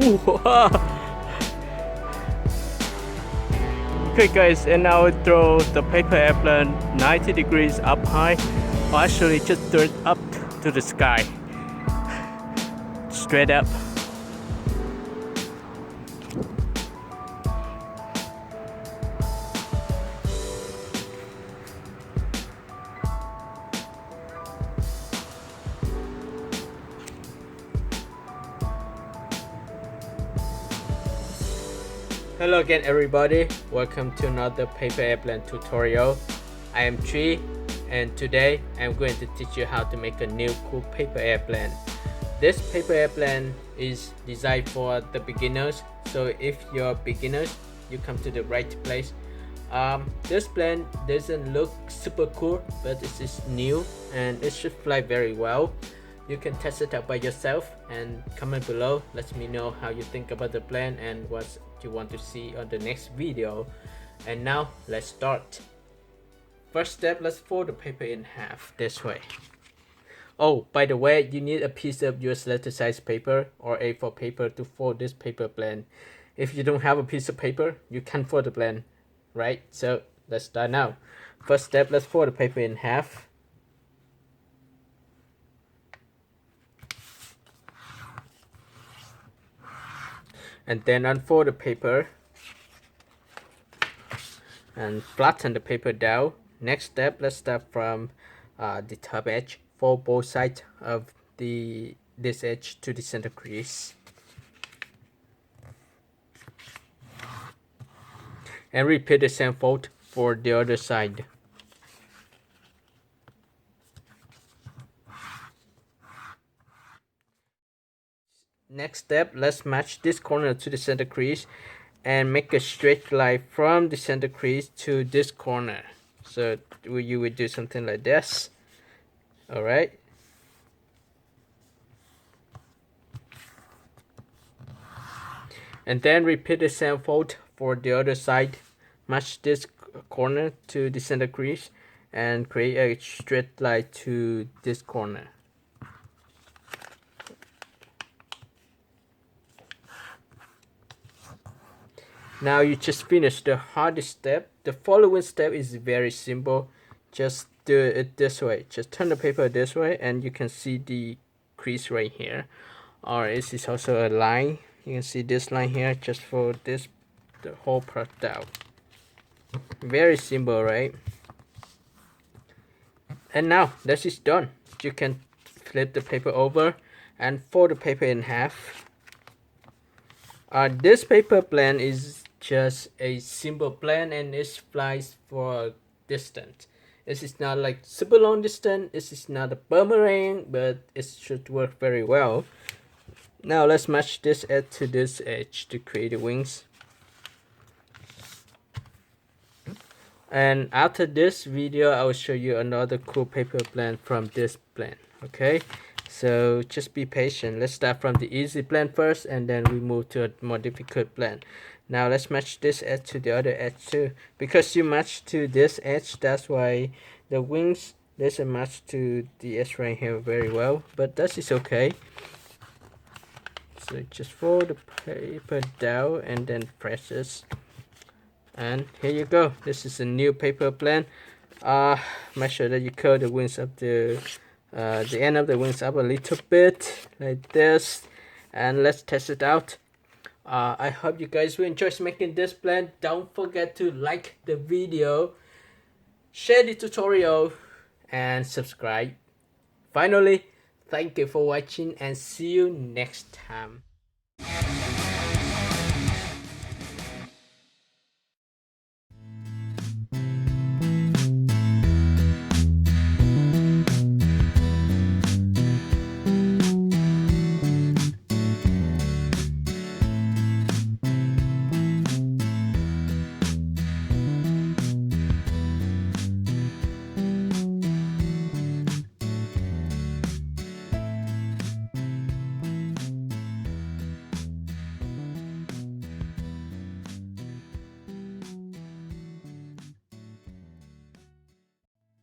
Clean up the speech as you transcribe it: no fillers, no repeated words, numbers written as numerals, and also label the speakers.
Speaker 1: Okay guys, and now throw the paper airplane 90 degrees up high, or actually just throw it up to the sky, straight up. Hello again everybody, welcome to another paper airplane tutorial. I am Tri, and today I'm going to teach you how to make a new cool paper airplane. This paper airplane is designed for the beginners, so if you're beginners, you come to the right place. This plane doesn't look super cool, but it is new and it should fly very well. You can test it out by yourself and comment below. Let me know how you think about the plane and what you want to see on the next video. And now let's start. First step, let's fold the paper in half this way. Oh, by the way, you need a piece of US letter size paper or A4 paper to fold this paper plane. If you don't have a piece of paper, you can't fold the plane, right? So let's start now. First step, let's fold the paper in half. And then unfold the paper and flatten the paper down. Next step, let's start from the top edge. Fold both sides of this edge to the center crease. And repeat the same fold for the other side. Next step, let's match this corner to the center crease and make a straight line from the center crease to this corner. So you would do something like this. Alright. And then repeat the same fold for the other side. Match this corner to the center crease and create a straight line to this corner. Now you just finished the hardest step. The following step is very simple. Just do it this way. Just turn the paper this way and you can see the crease right here. Or this is also a line. You can see this line here. Just fold this, the whole part down. Very simple, right? And now this is done. You can flip the paper over and fold the paper in half. This paper plane is just a simple plane and it flies for distance. This is not like super long distance. This is not a boomerang, but it should work very well. Now let's match this edge to this edge to create the wings. And after this video, I will show you another cool paper plane from this plane. Okay, so just be patient. Let's start from the easy plane first, and then we move to a more difficult plane. Now let's match this edge to the other edge too. Because you match to this edge, that's why the wings doesn't match to the edge right here very well. But that is okay. So just fold the paper down and then press this. And here you go. This is a new paper plane. Make sure that you curl the wings up the end of the wings up a little bit like this, and let's test it out. I hope you guys will enjoy making this plane. Don't forget to like the video, share the tutorial, and subscribe. Finally, thank you for watching and see you next time.